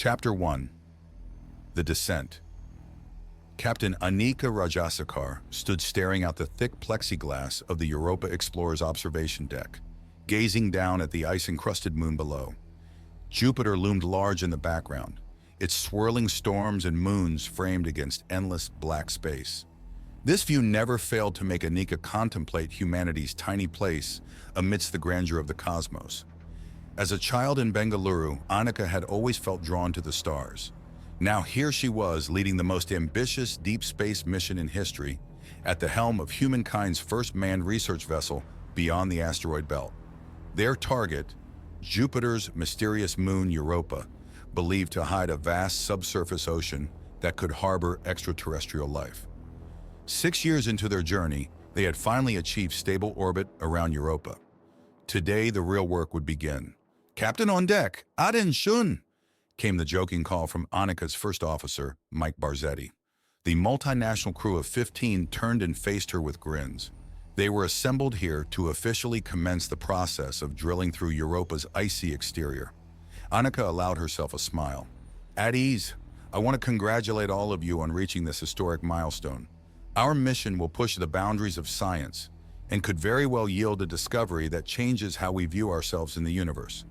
Chapter 1. The Descent. Captain Anika Rajasakar stood staring out the thick plexiglass of the Europa Explorer's observation deck, gazing down at the ice-encrusted moon below. Jupiter loomed large in the background, its swirling storms and moons framed against endless black space. This view never failed to make Anika contemplate humanity's tiny place amidst the grandeur of the cosmos. As a child in Bengaluru, Anika had always felt drawn to the stars. Now here she was, leading the most ambitious deep space mission in history, at the helm of humankind's first manned research vessel beyond the asteroid belt. Their target, Jupiter's mysterious moon Europa, believed to hide a vast subsurface ocean that could harbor extraterrestrial life. 6 years into their journey, they had finally achieved stable orbit around Europa. Today, the real work would begin. "Captain on deck, Aden Shun," came the joking call from Anika's first officer, Mike Barzetti. The multinational crew of 15 turned and faced her with grins. They were assembled here to officially commence the process of drilling through Europa's icy exterior. Anika allowed herself a smile. "At ease. I want to congratulate all of you on reaching this historic milestone. Our mission will push the boundaries of science and could very well yield a discovery that changes how we view ourselves in the universe.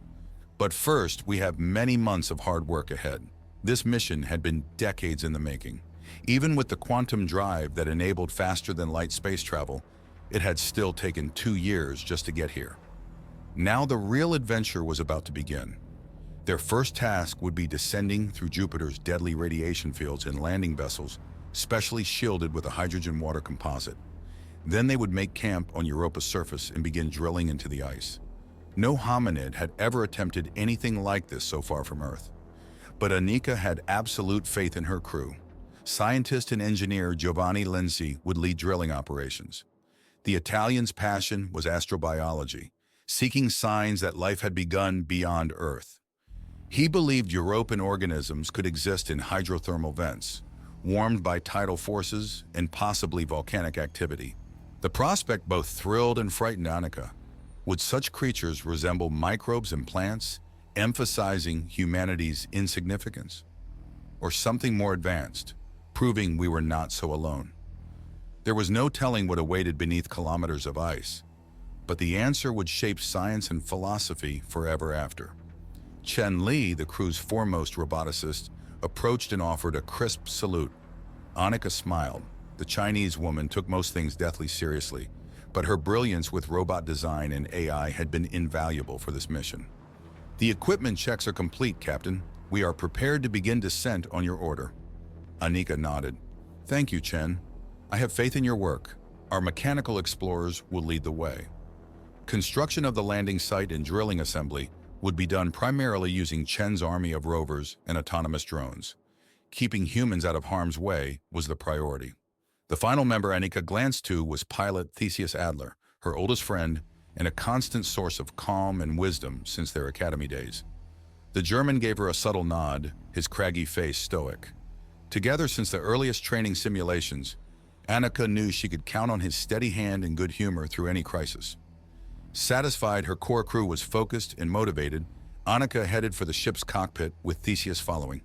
But first, we have many months of hard work ahead. This mission had been decades in the making. Even with the quantum drive that enabled faster-than-light space travel, it had still taken 2 years just to get here. Now the real adventure was about to begin. Their first task would be descending through Jupiter's deadly radiation fields in landing vessels, specially shielded with a hydrogen-water composite. Then they would make camp on Europa's surface and begin drilling into the ice. No hominid had ever attempted anything like this so far from Earth. But Anika had absolute faith in her crew. Scientist and engineer Giovanni Lenzi would lead drilling operations. The Italian's passion was astrobiology, seeking signs that life had begun beyond Earth. He believed European organisms could exist in hydrothermal vents, warmed by tidal forces and possibly volcanic activity. The prospect both thrilled and frightened Anika. Would such creatures resemble microbes and plants, emphasizing humanity's insignificance? Or something more advanced, proving we were not so alone? There was no telling what awaited beneath kilometers of ice, but the answer would shape science and philosophy forever after. Chen Li, the crew's foremost roboticist, approached and offered a crisp salute. Anika smiled. The Chinese woman took most things deathly seriously, but her brilliance with robot design and AI had been invaluable for this mission. "The equipment checks are complete, Captain. We are prepared to begin descent on your order." Anika nodded. "Thank you, Chen. I have faith in your work. Our mechanical explorers will lead the way." Construction of the landing site and drilling assembly would be done primarily using Chen's army of rovers and autonomous drones. Keeping humans out of harm's way was the priority. The final member Anika glanced to was pilot Theseus Adler, her oldest friend, and a constant source of calm and wisdom since their academy days. The German gave her a subtle nod, his craggy face stoic. Together since the earliest training simulations, Anika knew she could count on his steady hand and good humor through any crisis. Satisfied her core crew was focused and motivated, Anika headed for the ship's cockpit with Theseus following.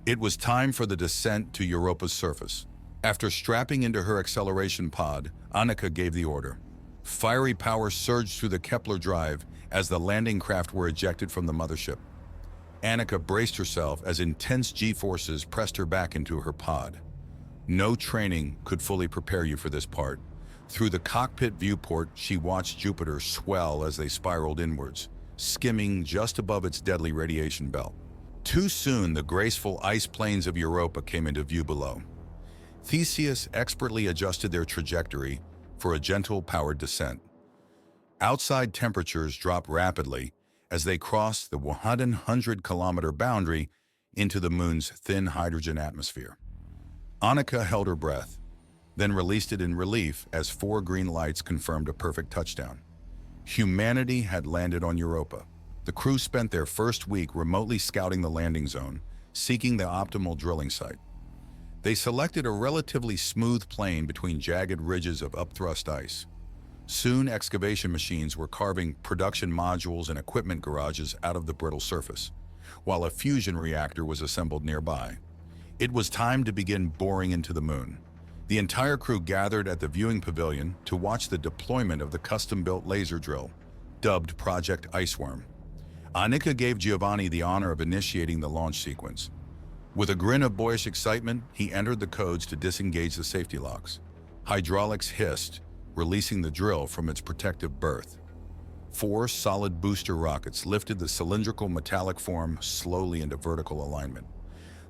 It was time for the descent to Europa's surface. After strapping into her acceleration pod, Anika gave the order. Fiery power surged through the Kepler drive as the landing craft were ejected from the mothership. Anika braced herself as intense G-forces pressed her back into her pod. No training could fully prepare you for this part. Through the cockpit viewport, she watched Jupiter swell as they spiraled inwards, skimming just above its deadly radiation belt. Too soon, the graceful ice plains of Europa came into view below. Theseus expertly adjusted their trajectory for a gentle, powered descent. Outside temperatures dropped rapidly as they crossed the 100-kilometer boundary into the moon's thin hydrogen atmosphere. Anika held her breath, then released it in relief as 4 green lights confirmed a perfect touchdown. Humanity had landed on Europa. The crew spent their first week remotely scouting the landing zone, seeking the optimal drilling site. They selected a relatively smooth plain between jagged ridges of upthrust ice. Soon, excavation machines were carving production modules and equipment garages out of the brittle surface. while a fusion reactor was assembled nearby. It was time to begin boring into the moon. The entire crew gathered at the viewing pavilion to watch the deployment of the custom-built laser drill, dubbed Project Iceworm. Annika gave Giovanni the honor of initiating the launch sequence. With a grin of boyish excitement, he entered the codes to disengage the safety locks. Hydraulics hissed, releasing the drill from its protective berth. 4 solid booster rockets lifted the cylindrical metallic form slowly into vertical alignment.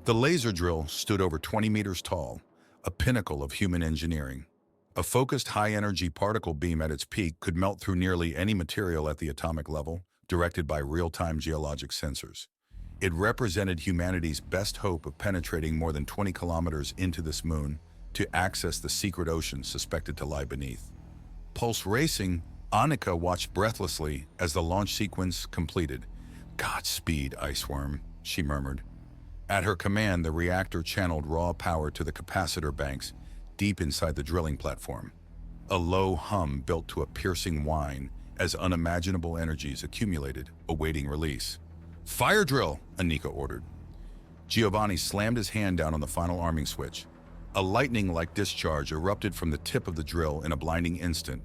The laser drill stood over 20 meters tall, a pinnacle of human engineering. A focused high-energy particle beam at its peak could melt through nearly any material at the atomic level, directed by real-time geologic sensors. It represented humanity's best hope of penetrating more than 20 kilometers into this moon to access the secret ocean suspected to lie beneath. Pulse racing, Annika watched breathlessly as the launch sequence completed. "Godspeed, Iceworm," she murmured. At her command, the reactor channeled raw power to the capacitor banks deep inside the drilling platform. A low hum built to a piercing whine as unimaginable energies accumulated, awaiting release. "Fire drill," Annika ordered. Giovanni slammed his hand down on the final arming switch. A lightning-like discharge erupted from the tip of the drill in a blinding instant,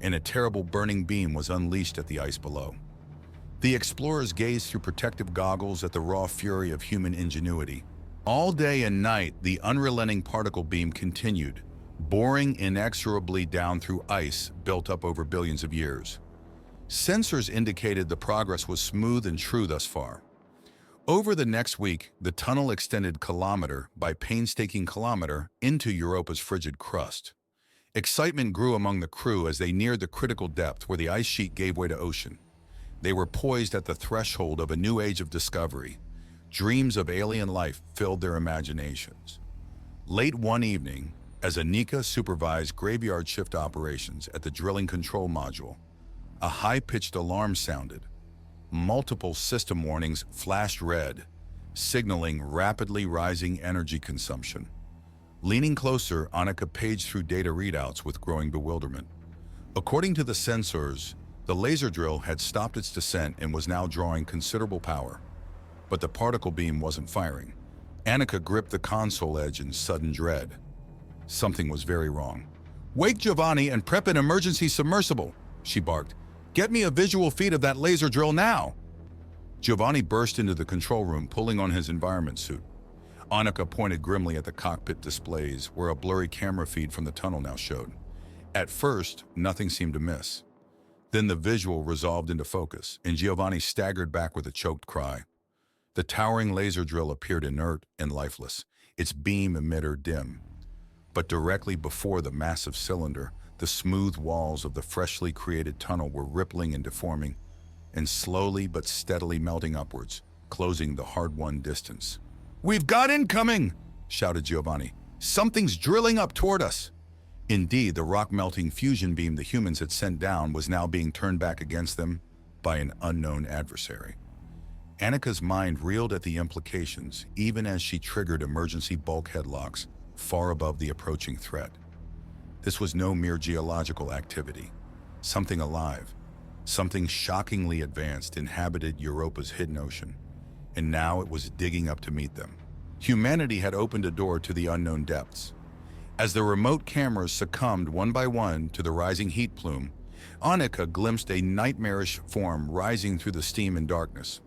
and a terrible burning beam was unleashed at the ice below. The explorers gazed through protective goggles at the raw fury of human ingenuity. All day and night, the unrelenting particle beam continued, boring inexorably down through ice built up over billions of years. Sensors indicated the progress was smooth and true thus far. Over the next week, the tunnel extended kilometer by painstaking kilometer into Europa's frigid crust. Excitement grew among the crew as they neared the critical depth where the ice sheet gave way to ocean. They were poised at the threshold of a new age of discovery. Dreams of alien life filled their imaginations. Late one evening, as Annika supervised graveyard shift operations at the drilling control module, a high-pitched alarm sounded. Multiple system warnings flashed red, signaling rapidly rising energy consumption. Leaning closer, Annika paged through data readouts with growing bewilderment. According to the sensors, the laser drill had stopped its descent and was now drawing considerable power. But the particle beam wasn't firing. Annika gripped the console edge in sudden dread. Something was very wrong. "Wake Giovanni and prep an emergency submersible," she barked. "Get me a visual feed of that laser drill now." Giovanni burst into the control room, pulling on his environment suit. Annika pointed grimly at the cockpit displays, where a blurry camera feed from the tunnel now showed. At first, nothing seemed to miss. Then the visual resolved into focus, and Giovanni staggered back with a choked cry. The towering laser drill appeared inert and lifeless, its beam emitter dim. But directly before the massive cylinder, the smooth walls of the freshly created tunnel were rippling and deforming, and slowly but steadily melting upwards, closing the hard-won distance. "We've got incoming!" shouted Giovanni. "Something's drilling up toward us!" Indeed, the rock-melting fusion beam the humans had sent down was now being turned back against them by an unknown adversary. Annika's mind reeled at the implications, even as she triggered emergency bulkhead locks far above the approaching threat. This was no mere geological activity. Something alive, something shockingly advanced inhabited Europa's hidden ocean, and now it was digging up to meet them. Humanity had opened a door to the unknown depths. As the remote cameras succumbed one by one to the rising heat plume, Annika glimpsed a nightmarish form rising through the steam and darkness.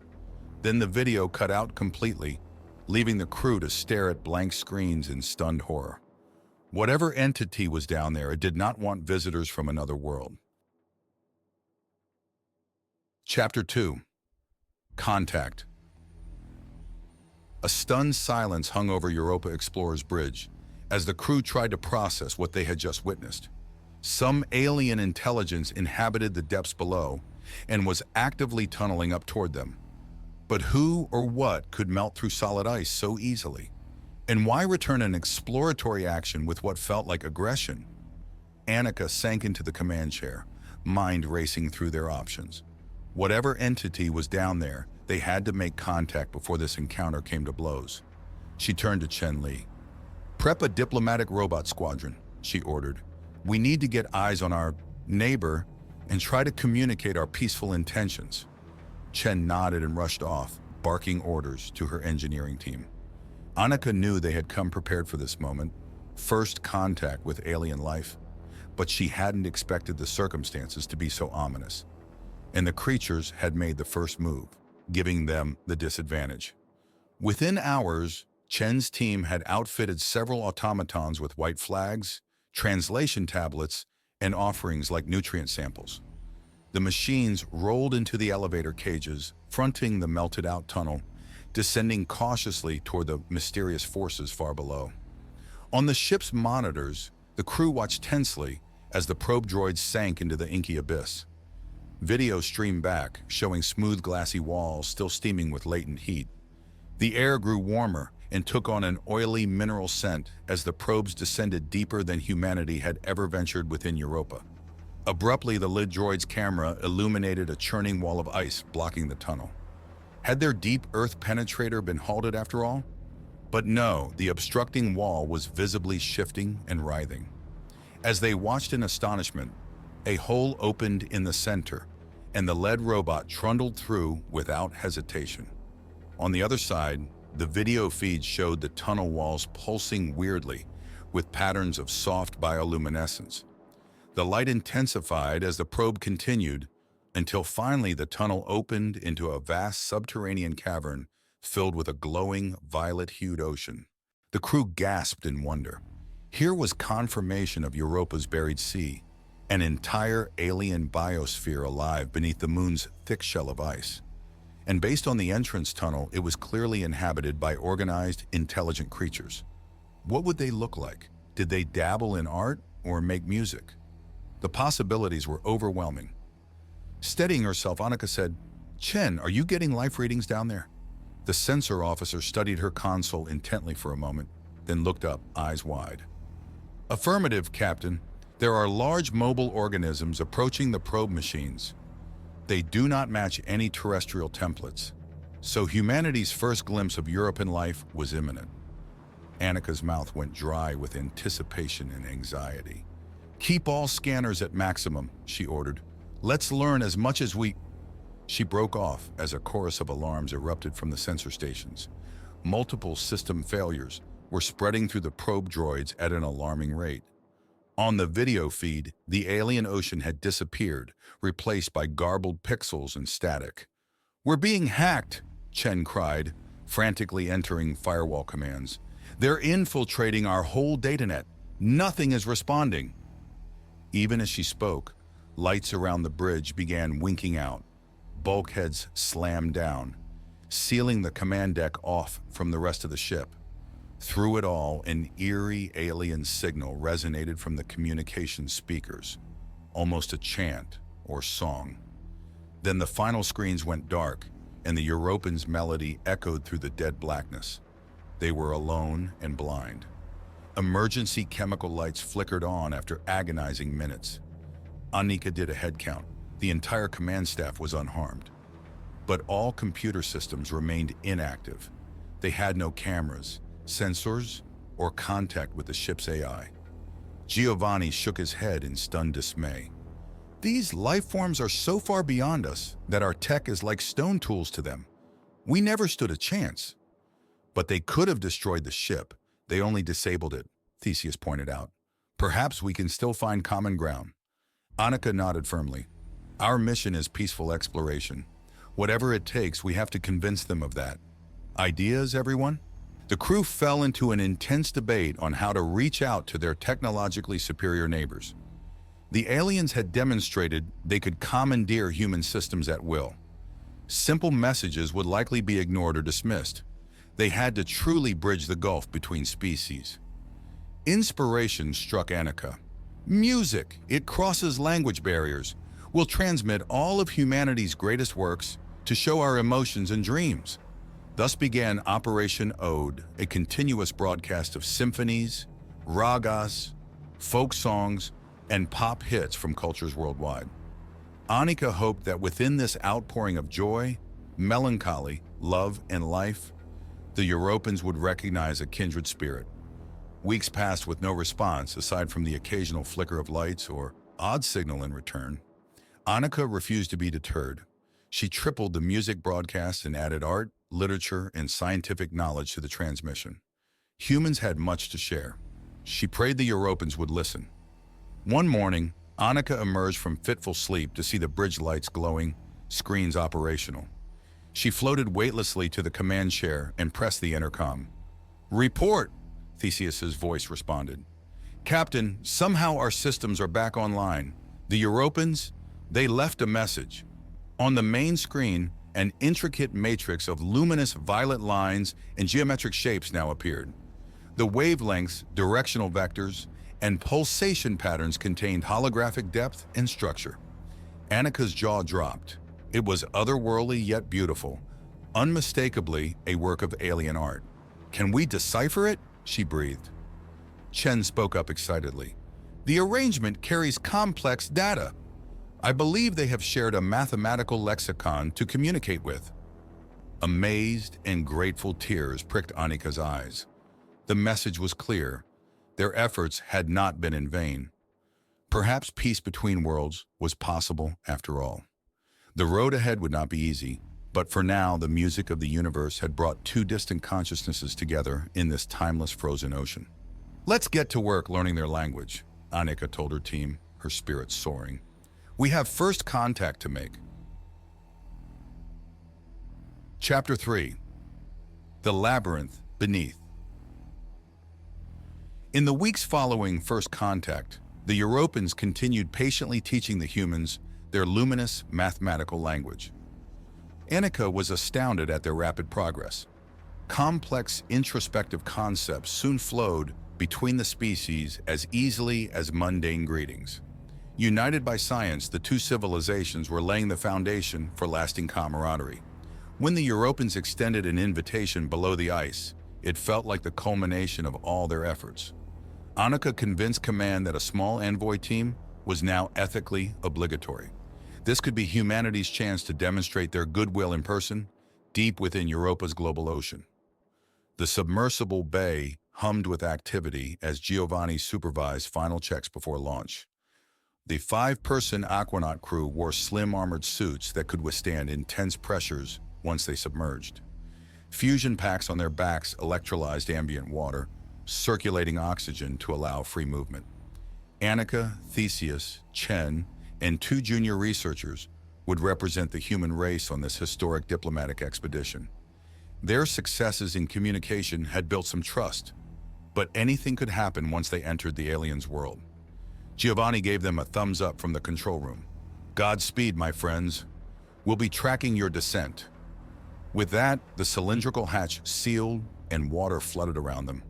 Then the video cut out completely, leaving the crew to stare at blank screens in stunned horror. Whatever entity was down there, it did not want visitors from another world. Chapter 2. Contact. A stunned silence hung over Europa Explorer's bridge as the crew tried to process what they had just witnessed. Some alien intelligence inhabited the depths below and was actively tunneling up toward them. But who or what could melt through solid ice so easily? And why return an exploratory action with what felt like aggression? Annika sank into the command chair, mind racing through their options. Whatever entity was down there, they had to make contact before this encounter came to blows. She turned to Chen Li. "Prep a diplomatic robot squadron," she ordered. "We need to get eyes on our neighbor and try to communicate our peaceful intentions." Chen nodded and rushed off, barking orders to her engineering team. Annika knew they had come prepared for this moment, first contact with alien life, but she hadn't expected the circumstances to be so ominous. And the creatures had made the first move, giving them the disadvantage. Within hours, Chen's team had outfitted several automatons with white flags, translation tablets, and offerings like nutrient samples. The machines rolled into the elevator cages, fronting the melted-out tunnel, descending cautiously toward the mysterious forces far below. On the ship's monitors, the crew watched tensely as the probe droids sank into the inky abyss. Video streamed back, showing smooth glassy walls still steaming with latent heat. The air grew warmer and took on an oily mineral scent as the probes descended deeper than humanity had ever ventured within Europa. Abruptly, the lid droid's camera illuminated a churning wall of ice blocking the tunnel. Had their deep Earth penetrator been halted after all? But no, the obstructing wall was visibly shifting and writhing. As they watched in astonishment, a hole opened in the center, and the lead robot trundled through without hesitation. On the other side, the video feed showed the tunnel walls pulsing weirdly, with patterns of soft bioluminescence. The light intensified as the probe continued, until finally the tunnel opened into a vast subterranean cavern filled with a glowing, violet-hued ocean. The crew gasped in wonder. Here was confirmation of Europa's buried sea, an entire alien biosphere alive beneath the moon's thick shell of ice. And based on the entrance tunnel, it was clearly inhabited by organized, intelligent creatures. What would they look like? Did they dabble in art or make music? The possibilities were overwhelming. Steadying herself, Annika said, "Chen, are you getting life readings down there?" The sensor officer studied her console intently for a moment, then looked up, eyes wide. "Affirmative, Captain. There are large mobile organisms approaching the probe machines. They do not match any terrestrial templates, so humanity's first glimpse of European life was imminent." Annika's mouth went dry with anticipation and anxiety. "Keep all scanners at maximum," she ordered. "Let's learn as much as we—" She broke off as a chorus of alarms erupted from the sensor stations. Multiple system failures were spreading through the probe droids at an alarming rate. On the video feed, the alien ocean had disappeared, replaced by garbled pixels and static. "We're being hacked," Chen cried, frantically entering firewall commands. "They're infiltrating our whole datanet. Nothing is responding." Even as she spoke, lights around the bridge began winking out. Bulkheads slammed down, sealing the command deck off from the rest of the ship. Through it all, an eerie alien signal resonated from the communication speakers, almost a chant or song. Then the final screens went dark, and the Europans' melody echoed through the dead blackness. They were alone and blind. Emergency chemical lights flickered on after agonizing minutes. Annika did a head count. The entire command staff was unharmed. But all computer systems remained inactive. They had no cameras, sensors, or contact with the ship's AI. Giovanni shook his head in stunned dismay. "These life forms are so far beyond us that our tech is like stone tools to them. We never stood a chance." "But they could have destroyed the ship. They only disabled it," Theseus pointed out. "Perhaps we can still find common ground." Annika nodded firmly. "Our mission is peaceful exploration. Whatever it takes, we have to convince them of that. Ideas, everyone?" The crew fell into an intense debate on how to reach out to their technologically superior neighbors. The aliens had demonstrated they could commandeer human systems at will. Simple messages would likely be ignored or dismissed. They had to truly bridge the gulf between species. Inspiration struck Annika. "Music, it crosses language barriers. We'll transmit all of humanity's greatest works to show our emotions and dreams." Thus began Operation Ode, a continuous broadcast of symphonies, ragas, folk songs, and pop hits from cultures worldwide. Annika hoped that within this outpouring of joy, melancholy, love, and life, the Europans would recognize a kindred spirit. Weeks passed with no response aside from the occasional flicker of lights or odd signal in return. Annika refused to be deterred. She tripled the music broadcast and added art, literature, and scientific knowledge to the transmission. Humans had much to share. She prayed the Europans would listen. One morning, Annika emerged from fitful sleep to see the bridge lights glowing, screens operational. She floated weightlessly to the command chair and pressed the intercom. "Report," Theseus's voice responded. "Captain, somehow our systems are back online. The Europans, they left a message." On the main screen, an intricate matrix of luminous violet lines and geometric shapes now appeared. The wavelengths, directional vectors, and pulsation patterns contained holographic depth and structure. Annika's jaw dropped. It was otherworldly yet beautiful, unmistakably a work of alien art. "Can we decipher it?" she breathed. Chen spoke up excitedly. "The arrangement carries complex data. I believe they have shared a mathematical lexicon to communicate with." Amazed and grateful tears pricked Annika's eyes. The message was clear. Their efforts had not been in vain. Perhaps peace between worlds was possible after all. The road ahead would not be easy, but for now the music of the universe had brought two distant consciousnesses together in this timeless frozen ocean. "Let's get to work learning their language," Annika told her team, her spirits soaring. "We have first contact to make." Chapter 3. The Labyrinth Beneath. In the weeks following first contact, the Europans continued patiently teaching the humans their luminous mathematical language. Annika was astounded at their rapid progress. Complex introspective concepts soon flowed between the species as easily as mundane greetings. United by science, the two civilizations were laying the foundation for lasting camaraderie. When the Europans extended an invitation below the ice, it felt like the culmination of all their efforts. Annika convinced command that a small envoy team was now ethically obligatory. This could be humanity's chance to demonstrate their goodwill in person, deep within Europa's global ocean. The submersible bay hummed with activity as Giovanni supervised final checks before launch. The 5-person aquanaut crew wore slim armored suits that could withstand intense pressures once they submerged. Fusion packs on their backs electrolyzed ambient water, circulating oxygen to allow free movement. Annika, Theseus, Chen, and 2 junior researchers would represent the human race on this historic diplomatic expedition. Their successes in communication had built some trust, but anything could happen once they entered the aliens' world. Giovanni gave them a thumbs up from the control room. "Godspeed, my friends. We'll be tracking your descent." With that, the cylindrical hatch sealed and water flooded around them.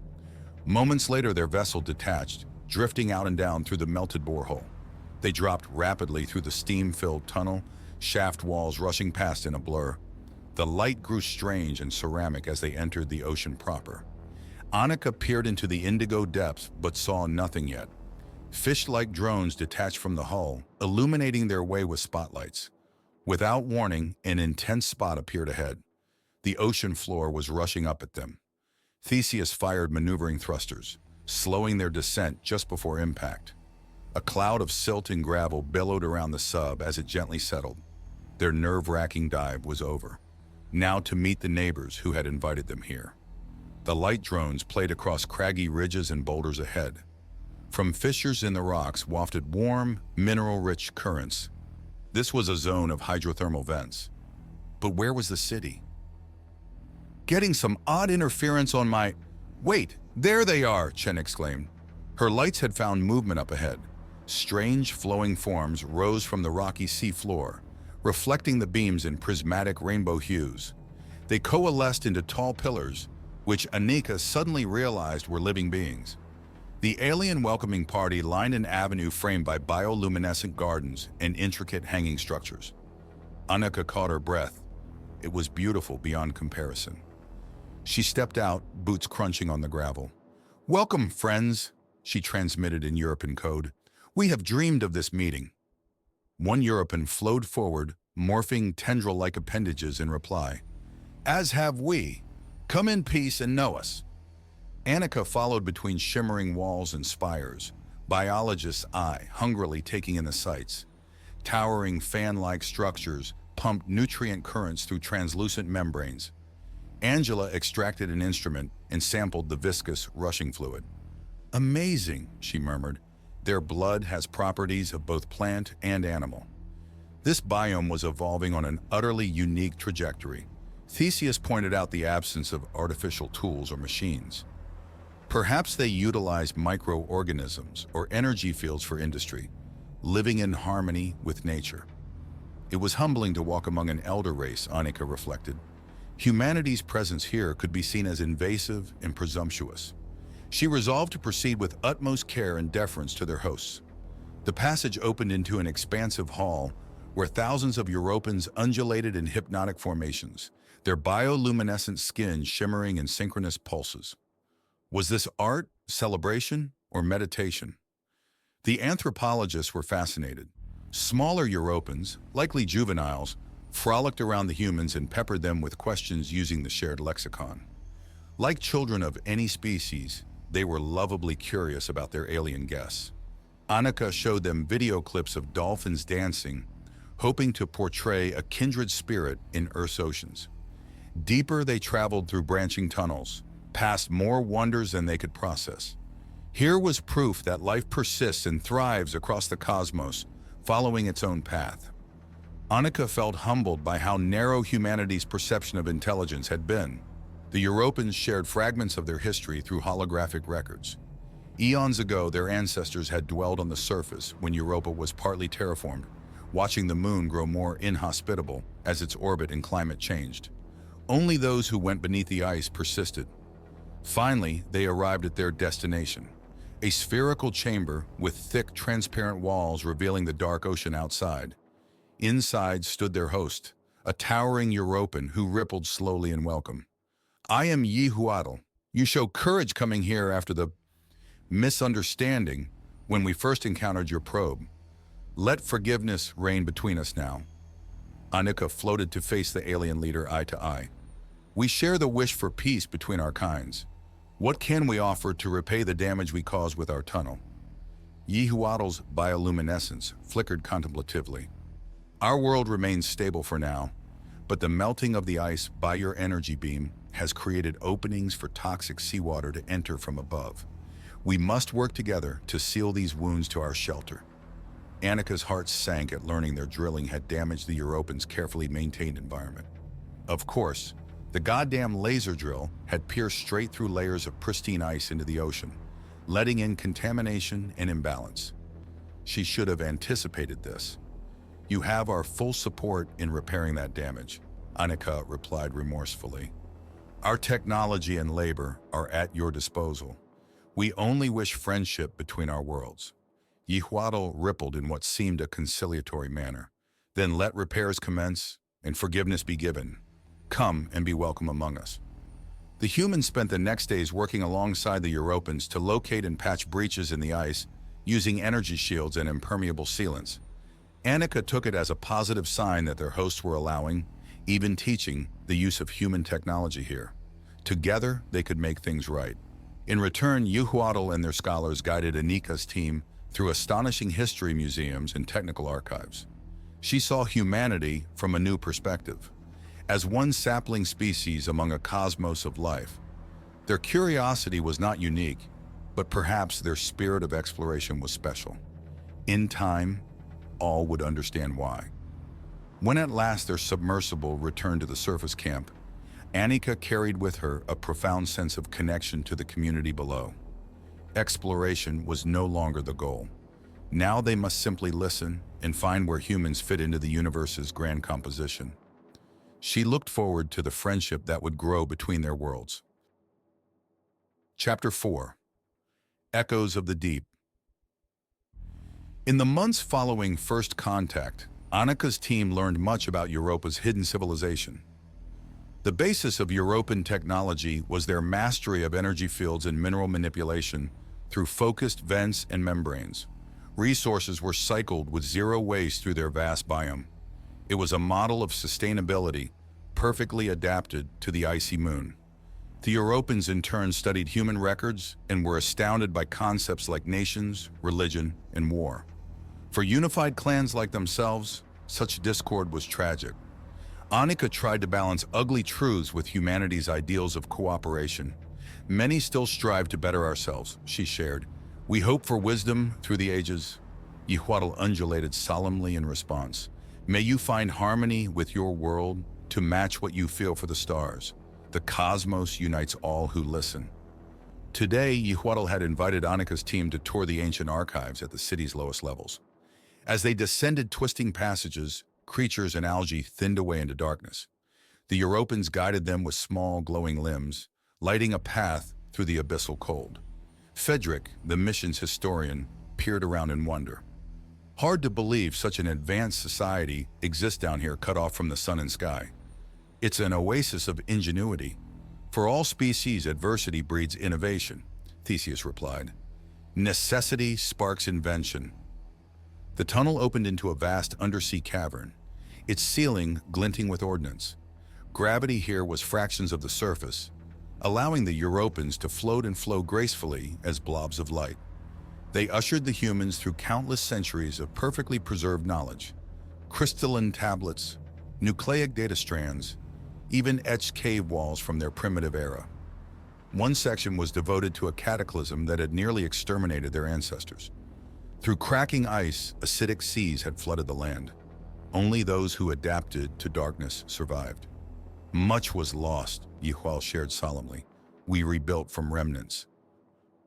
Moments later, their vessel detached, drifting out and down through the melted borehole. They dropped rapidly through the steam-filled tunnel, shaft walls rushing past in a blur. The light grew strange and ceramic as they entered the ocean proper. Annika peered into the indigo depths but saw nothing yet. Fish-like drones detached from the hull, illuminating their way with spotlights. Without warning, an intense spot appeared ahead. The ocean floor was rushing up at them. Theseus fired maneuvering thrusters, slowing their descent just before impact. A cloud of silt and gravel billowed around the sub as it gently settled. Their nerve-wracking dive was over. Now to meet the neighbors who had invited them here. The light drones played across craggy ridges and boulders ahead. From fissures in the rocks wafted warm, mineral-rich currents. This was a zone of hydrothermal vents. But where was the city? "Getting some odd interference on my—" "Wait, there they are!" Chen exclaimed. Her lights had found movement up ahead. Strange, flowing forms rose from the rocky sea floor, reflecting the beams in prismatic rainbow hues. They coalesced into tall pillars, which Annika suddenly realized were living beings. The alien welcoming party lined an avenue framed by bioluminescent gardens and intricate hanging structures. Annika caught her breath. It was beautiful beyond comparison. She stepped out, boots crunching on the gravel. "Welcome, friends," she transmitted in European code. "We have dreamed of this meeting." One European flowed forward, morphing tendril-like appendages in reply. "As have we. Come in peace and know us." Annika followed between shimmering walls and spires, biologist's eye hungrily taking in the sights. Towering fan-like structures, pumped nutrient currents through translucent membranes. Angela extracted an instrument and sampled the viscous, rushing fluid. "Amazing," she murmured. "Their blood has properties of both plant and animal." This biome was evolving on an utterly unique trajectory. Theseus pointed out the absence of artificial tools or machines. Perhaps they utilized microorganisms or energy fields for industry, living in harmony with nature. It was humbling to walk among an elder race, Annika reflected. Humanity's presence here could be seen as invasive and presumptuous. She resolved to proceed with utmost care and deference to their hosts. The passage opened into an expansive hall where thousands of Europans undulated in hypnotic formations, their bioluminescent skin shimmering in synchronous pulses. Was this art, celebration, or meditation? The anthropologists were fascinated. Smaller Europans, likely juveniles, frolicked around the humans and peppered them with questions using the shared lexicon. Like children of any species, they were lovably curious about their alien guests. Annika showed them video clips of dolphins dancing, hoping to portray a kindred spirit in Earth's oceans. Deeper they traveled through branching tunnels, past more wonders than they could process. Here was proof that life persists and thrives across the cosmos, following its own path. Annika felt humbled by how narrow humanity's perception of intelligence had been. The Europans shared fragments of their history through holographic records. Eons ago, their ancestors had dwelled on the surface when Europa was partly terraformed, watching the moon grow more inhospitable as its orbit and climate changed. Only those who went beneath the ice persisted. Finally, they arrived at their destination, a spherical chamber with thick, transparent walls revealing the dark ocean outside. Inside stood their host, a towering Europan who rippled slowly in welcome. "I am Yehuatl. You show courage coming here after the misunderstanding when we first encountered your probe. Let forgiveness reign between us now." Annika floated to face the alien leader eye to eye. "We share the wish for peace between our kinds. What can we offer to repay the damage we caused with our tunnel?" Yehuatl's bioluminescence flickered contemplatively. "Our world remains stable for now, but the melting of the ice by your energy beam has created openings for toxic seawater to enter from above. We must work together to seal these wounds to our shelter." Annika's heart sank at learning their drilling had damaged the Europans' carefully maintained environment. Of course, the goddamn laser drill had pierced straight through layers of pristine ice into the ocean, letting in contamination and imbalance. She should have anticipated this. "You have our full support in repairing that damage," Annika replied remorsefully. "Our technology and labor are at your disposal. We only wish friendship between our worlds." Yehuatl rippled in what seemed a conciliatory manner. "Then let repairs commence and forgiveness be given. Come and be welcome among us." The humans spent the next days working alongside the Europans to locate and patch breaches in the ice using energy shields and impermeable sealants. Annika took it as a positive sign that their hosts were allowing, even teaching, the use of human technology here. Together, they could make things right. In return, Yehuatl and their scholars guided Annika's team through astonishing history museums and technical archives. She saw humanity from a new perspective, as one sapling species among a cosmos of life. Their curiosity was not unique, but perhaps their spirit of exploration was special. In time, all would understand why. When at last their submersible returned to the surface camp, Annika carried with her a profound sense of connection to the community below. Exploration was no longer the goal. Now they must simply listen and find where humans fit into the universe's grand composition. She looked forward to the friendship that would grow between their worlds. Chapter 4. Echoes of the Deep. In the months following first contact, Annika's team learned much about Europa's hidden civilization. The basis of Europan technology was their mastery of energy fields and mineral manipulation through focused vents and membranes. Resources were cycled with zero waste through their vast biome. It was a model of sustainability, perfectly adapted to the icy moon. The Europans in turn studied human records and were astounded by concepts like nations, religion, and war. For unified clans like themselves, such discord was tragic. Annika tried to balance ugly truths with humanity's ideals of cooperation. Many still strive to better ourselves, she shared. We hope for wisdom through the ages. Yihuatl undulated solemnly in response. May you find harmony with your world to match what you feel for the stars. The cosmos unites all who listen. Today, Yihuatl had invited Annika's team to tour the ancient archives at the city's lowest levels. As they descended twisting passages, creatures and algae thinned away into darkness. The Europans guided them with small, glowing limbs, lighting a path through the abyssal cold. Frederick, the mission's historian, peered around in wonder. Hard to believe such an advanced society exists down here cut off from the sun and sky. It's an oasis of ingenuity. For all species, adversity breeds innovation, Theseus replied. Necessity sparks invention. The tunnel opened into a vast undersea cavern, its ceiling glinting with ordnance. Gravity here was fractions of the surface, allowing the Europans to float and flow gracefully as blobs of light. They ushered the humans through countless centuries of perfectly preserved knowledge. Crystalline tablets, nucleic data strands, even etched cave walls from their primitive era. One section was devoted to a cataclysm that had nearly exterminated their ancestors. Through cracking ice, acidic seas had flooded the land. Only those who adapted to darkness survived. Much was lost, Yihuatl shared solemnly. We rebuilt from remnants.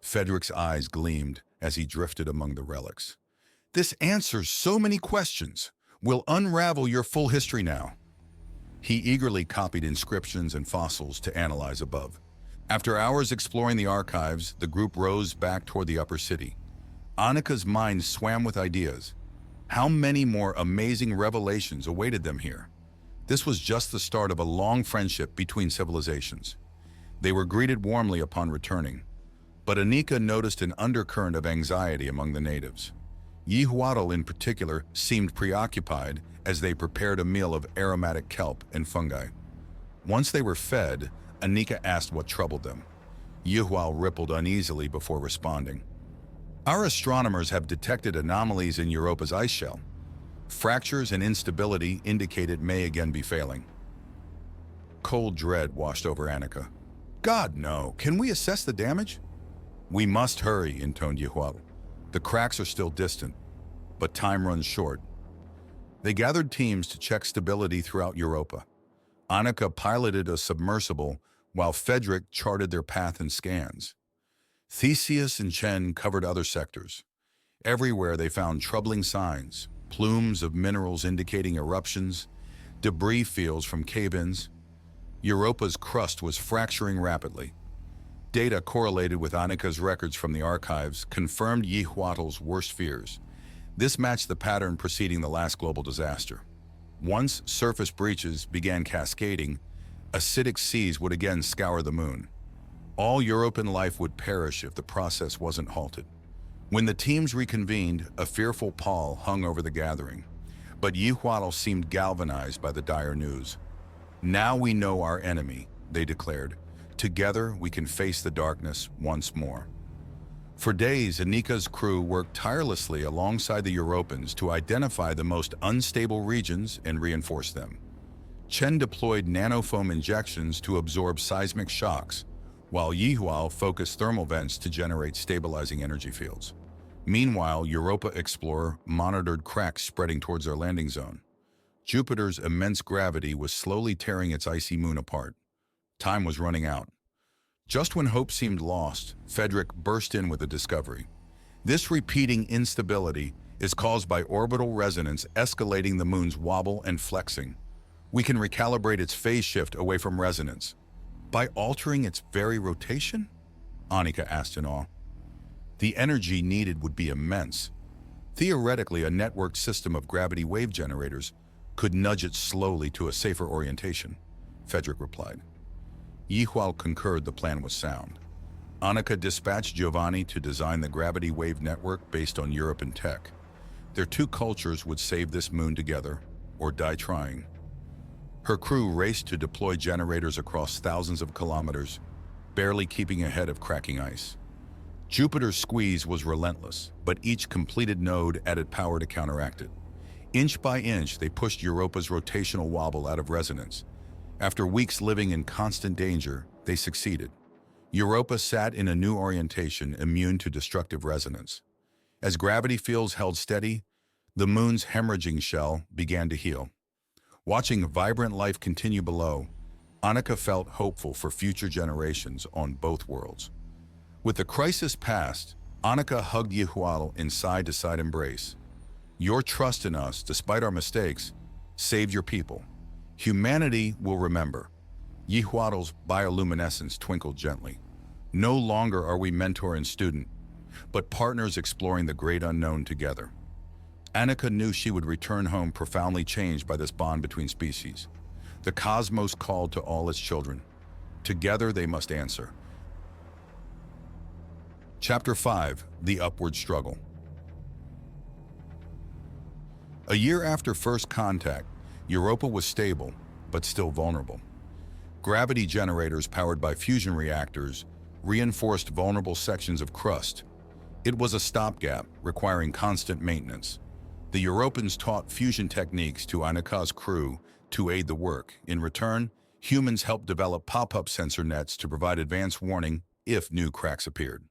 Frederick's eyes gleamed as he drifted among the relics. This answers so many questions. We'll unravel your full history now. He eagerly copied inscriptions and fossils to analyze above. After hours exploring the archives, the group rose back toward the upper city. Annika's mind swam with ideas. How many more amazing revelations awaited them here? This was just the start of a long friendship between civilizations. They were greeted warmly upon returning, but Annika noticed an undercurrent of anxiety among the natives. Yihuatl in particular seemed preoccupied as they prepared a meal of aromatic kelp and fungi. Once they were fed, Annika asked what troubled them. Yihuatl rippled uneasily before responding. Our astronomers have detected anomalies in Europa's ice shell. Fractures and instability indicate it may again be failing. Cold dread washed over Annika. God, no. Can we assess the damage? We must hurry, intoned Yihuatl. The cracks are still distant, but time runs short. They gathered teams to check stability throughout Europa. Annika piloted a submersible while Frederick charted their path in scans. Theseus and Chen covered other sectors. Everywhere they found troubling signs, plumes of minerals indicating eruptions, debris fields from cave-ins. Europa's crust was fracturing rapidly. Data correlated with Annika's records from the archives confirmed Yihuatl's worst fears. This matched the pattern preceding the last global disaster. Once surface breaches began cascading, acidic seas would again scour the moon. All European life would perish if the process wasn't halted. When the teams reconvened, a fearful pall hung over the gathering, but Yihuatl seemed galvanized by the dire news. Now we know our enemy, they declared. Together we can face the darkness once more. For days, Annika's crew worked tirelessly alongside the Europans to identify the most unstable regions and reinforce them. Chen deployed nanofoam injections to absorb seismic shocks, while Yihuatl focused thermal vents to generate stabilizing energy fields. Meanwhile, Europa Explorer monitored cracks spreading towards their landing zone. Jupiter's immense gravity was slowly tearing its icy moon apart. Time was running out. Just when hope seemed lost, Frederick burst in with a discovery. This repeating instability is caused by orbital resonance escalating the moon's wobble and flexing. We can recalibrate its phase shift away from resonance. By altering its very rotation? Annika asked in awe. The energy needed would be immense. Theoretically, a networked system of gravity wave generators could nudge it slowly to a safer orientation, Frederick replied. Yihuatl concurred the plan was sound. Annika dispatched Giovanni to design the gravity wave network based on European tech. Their two cultures would save this moon together, or die trying. Her crew raced to deploy generators across thousands of kilometers, barely keeping ahead of cracking ice. Jupiter's squeeze was relentless, but each completed node added power to counteract it. Inch by inch, they pushed Europa's rotational wobble out of resonance. After weeks living in constant danger, they succeeded. Europa sat in a new orientation, immune to destructive resonance. As gravity fields held steady, the moon's hemorrhaging shell began to heal. Watching vibrant life continue below, Annika felt hopeful for future generations on both worlds. With the crisis past, Annika hugged Yihual in side-to-side embrace. Your trust in us, despite our mistakes, saved your people. Humanity will remember. Yihual's bioluminescence twinkled gently. No longer are we mentor and student, but partners exploring the great unknown together. Annika knew she would return home profoundly changed by this bond between species. The cosmos called to all its children. Together they must answer. Chapter 5: The Upward Struggle. A year after first contact, Europa was stable, but still vulnerable. Gravity generators powered by fusion reactors reinforced vulnerable sections of crust. It was a stopgap, requiring constant maintenance. The Europans taught fusion techniques to Annika's crew to aid the work. In return, humans helped develop pop-up sensor nets to provide advance warning if new cracks appeared.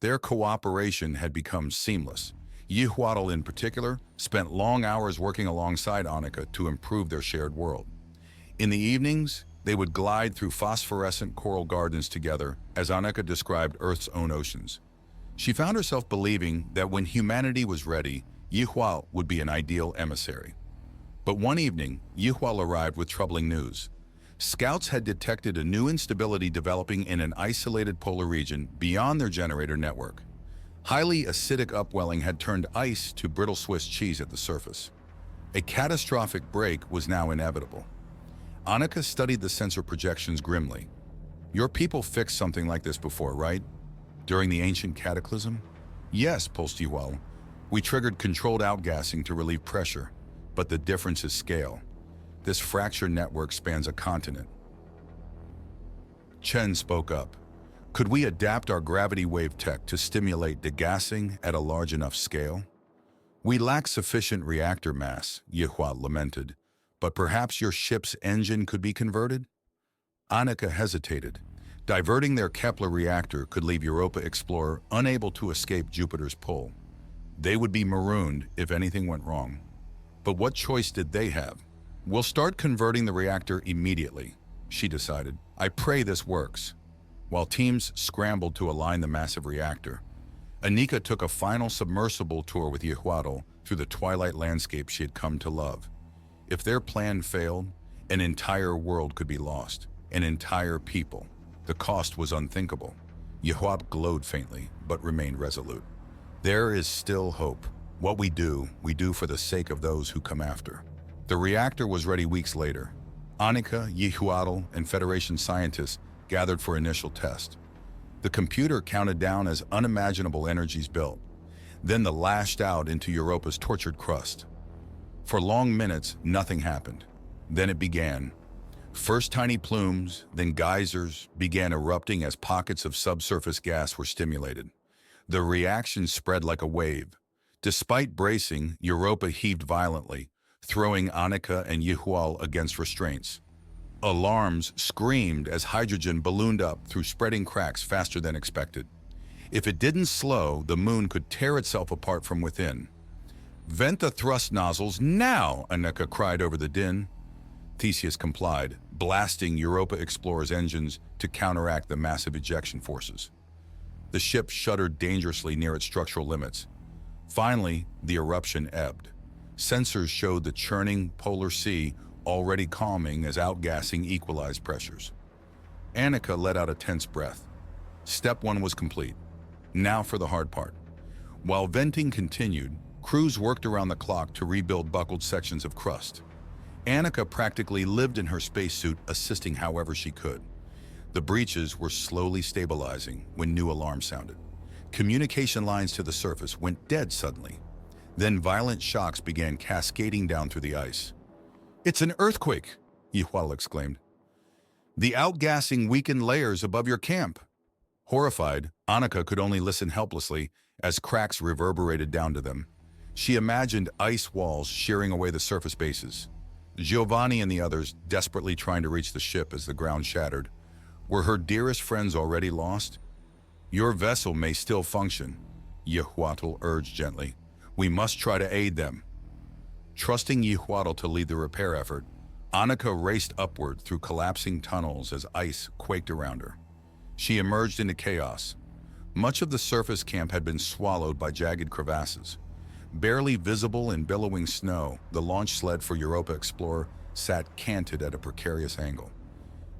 Their cooperation had become seamless. Yihual, in particular, spent long hours working alongside Annika to improve their shared world. In the evenings, they would glide through phosphorescent coral gardens together, as Annika described Earth's own oceans. She found herself believing that when humanity was ready, Yihual would be an ideal emissary. But one evening, Yihual arrived with troubling news. Scouts had detected a new instability developing in an isolated polar region beyond their generator network. Highly acidic upwelling had turned ice to brittle Swiss cheese at the surface. A catastrophic break was now inevitable. Annika studied the sensor projections grimly. Your people fixed something like this before, right? During the ancient cataclysm? Yes, pulsed Yihual. We triggered controlled outgassing to relieve pressure, but the difference is scale. This fracture network spans a continent. Chen spoke up. Could we adapt our gravity wave tech to stimulate degassing at a large enough scale? We lack sufficient reactor mass, Yihual lamented, but perhaps your ship's engine could be converted? Annika hesitated. Diverting their Kepler reactor could leave Europa Explorer unable to escape Jupiter's pull. They would be marooned if anything went wrong. But what choice did they have? We'll start converting the reactor immediately, she decided. I pray this works. While teams scrambled to align the massive reactor, Annika took a final submersible tour with Yihual through the twilight landscape she had come to love. If their plan failed, an entire world could be lost, an entire people. The cost was unthinkable. Yihual glowed faintly, but remained resolute. There is still hope. What we do for the sake of those who come after. The reactor was ready weeks later. Annika, Yihual, and Federation scientists gathered for initial test. The computer counted down as unimaginable energies built. Then the lashed out into Europa's tortured crust. For long minutes, nothing happened. Then it began. First tiny plumes, then geysers began erupting as pockets of subsurface gas were stimulated. The reaction spread like a wave. Despite bracing, Europa heaved violently, throwing Annika and Yihual against restraints. Alarms screamed as hydrogen ballooned up through spreading cracks faster than expected. If it didn't slow, the moon could tear itself apart from within. Vent the thrust nozzles now, Annika cried over the din. Theseus complied, blasting Europa Explorer's engines to counteract the massive ejection forces. The ship shuddered dangerously near its structural limits. Finally, the eruption ebbed. Sensors showed the churning polar sea already calming as outgassing equalized pressures. Annika let out a tense breath. Step 1 was complete. Now for the hard part. While venting continued, crews worked around the clock to rebuild buckled sections of crust. Annika practically lived in her spacesuit, assisting however she could. The breaches were slowly stabilizing when new alarms sounded. Communication lines to the surface went dead suddenly. Then violent shocks began cascading down through the ice. It's an earthquake, Yihual exclaimed. The outgassing weakened layers above your camp. Horrified, Annika could only listen helplessly as cracks reverberated down to them. She imagined ice walls shearing away the surface bases. Giovanni and the others desperately trying to reach the ship as the ground shattered. Were her dearest friends already lost? Your vessel may still function, Yehuatl urged gently. We must try to aid them. Trusting Yehuatl to lead the repair effort, Annika raced upward through collapsing tunnels as ice quaked around her. She emerged into chaos. Much of the surface camp had been swallowed by jagged crevasses. Barely visible in billowing snow, the launch sled for Europa Explorer sat canted at a precarious angle.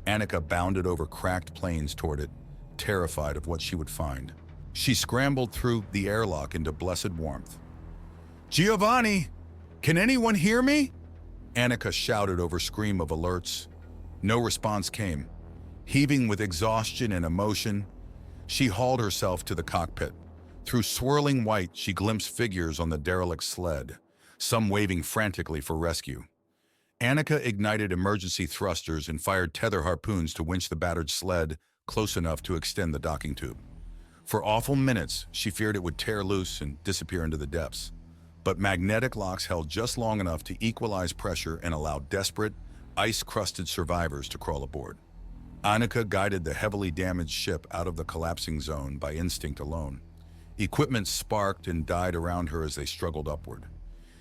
Annika bounded over cracked plains toward it, terrified of what she would find. She scrambled through the airlock into blessed warmth. Giovanni! Can anyone hear me? Annika shouted over scream of alerts. No response came. Heaving with exhaustion and emotion, she hauled herself to the cockpit. Through swirling white, she glimpsed figures on the derelict sled, some waving frantically for rescue. Annika ignited emergency thrusters and fired tether harpoons to winch the battered sled close enough to extend the docking tube. For awful minutes, she feared it would tear loose and disappear into the depths. But magnetic locks held just long enough to equalize pressure and allow desperate, ice-crusted survivors to crawl aboard. Annika guided the heavily damaged ship out of the collapsing zone by instinct alone. Equipment sparked and died around her as they struggled upward.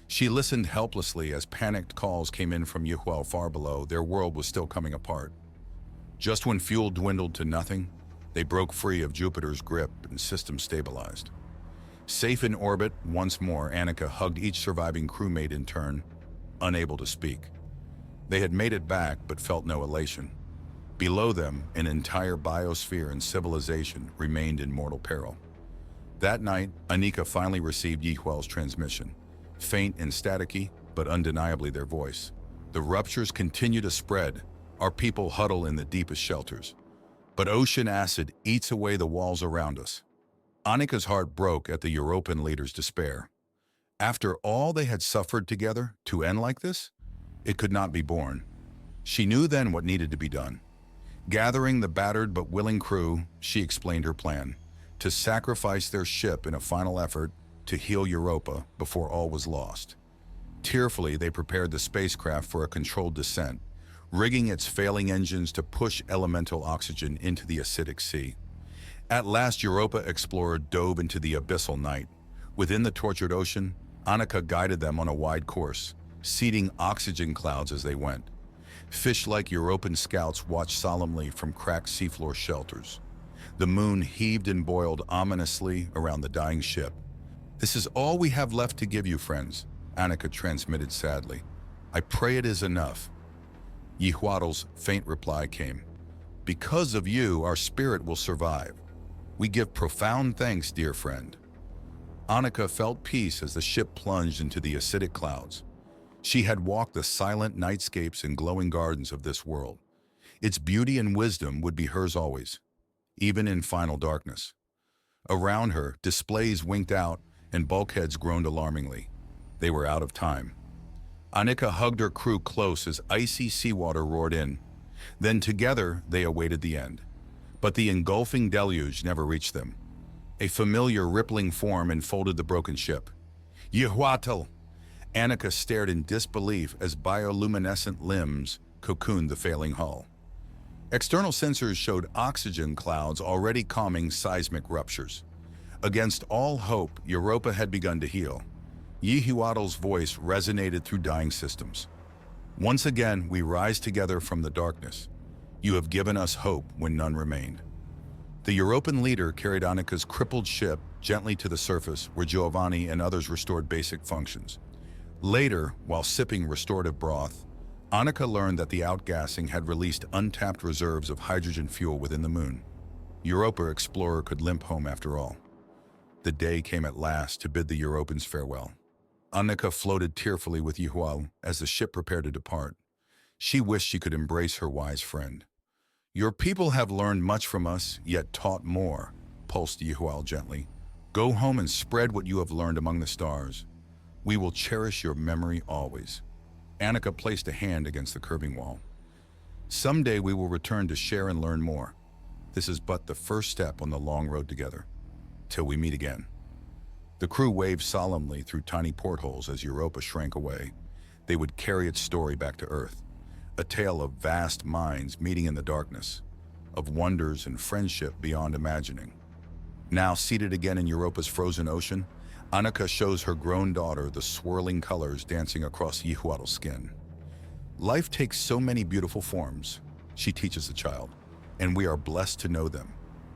She listened helplessly as panicked calls came in from Yehuatl far below. Their world was still coming apart. Just when fuel dwindled to nothing, they broke free of Jupiter's grip and systems stabilized. Safe in orbit, once more, Annika hugged each surviving crewmate in turn, unable to speak. They had made it back, but felt no elation. Below them, an entire biosphere and civilization remained in mortal peril. That night, Annika finally received Yehuatl's transmission. Faint and staticky, but undeniably their voice. The ruptures continue to spread. Our people huddle in the deepest shelters. But ocean acid eats away the walls around us. Annika's heart broke at the European leaders' despair. After all they had suffered together, to end like this? It could not be borne. She knew then what needed to be done. Gathering the battered but willing crew, she explained her plan: to sacrifice their ship in a final effort to heal Europa before all was lost. Tearfully, they prepared the spacecraft for a controlled descent, rigging its failing engines to push elemental oxygen into the acidic sea. At last, Europa Explorer dove into the abyssal night. Within the tortured ocean, Annika guided them on a wide course, seeding oxygen clouds as they went. Fish-like European scouts watched solemnly from cracked seafloor shelters. The moon heaved and boiled ominously around the dying ship. "This is all we have left to give you, friends," Annika transmitted sadly. "I pray it is enough." Yehuatl's faint reply came. "Because of you, our spirit will survive. We give profound thanks, dear friend." Annika felt peace as the ship plunged into the acidic clouds. She had walked the silent nightscapes and glowing gardens of this world. Its beauty and wisdom would be hers always, even in final darkness. Around her, displays winked out and bulkheads groaned alarmingly. They were out of time. Annika hugged her crew close as icy seawater roared in. Then together they awaited the end. But the engulfing deluge never reached them. A familiar rippling form enfolded the broken ship. "Yehuatl!" Annika stared in disbelief as bioluminescent limbs cocooned the failing hull. External sensors showed oxygen clouds already calming seismic ruptures. Against all hope, Europa had begun to heal. Yehuatl's voice resonated through dying systems. "Once again, we rise together from the darkness. You have given us hope when none remained." The European leader carried Annika's crippled ship gently to the surface, where Giovanni and others restored basic functions. Later, while sipping restorative broth, Annika learned that the outgassing had released untapped reserves of hydrogen fuel within the moon. Europa Explorer could limp home after all. The day came at last to bid the Europans farewell. Annika floated tearfully with Yehuatl as the ship prepared to depart. She wished she could embrace her wise friend. "Your people have learned much from us, yet taught more," pulsed Yehuatl gently. "Go home and spread what you have learned among the stars. We will cherish your memory always." Annika placed a hand against the curving wall. "Someday we will return to share and learn more. This is but the first step on the long road together. Till we meet again." The crew waved solemnly through tiny portholes as Europa shrank away. They would carry its story back to Earth, a tale of vast minds meeting in the darkness, of wonders and friendship beyond imagining. Now seated again in Europa's frozen ocean, Annika shows her grown daughter the swirling colors dancing across Yihuatl's skin. Life takes so many beautiful forms, she teaches the child, and we are blessed to know them.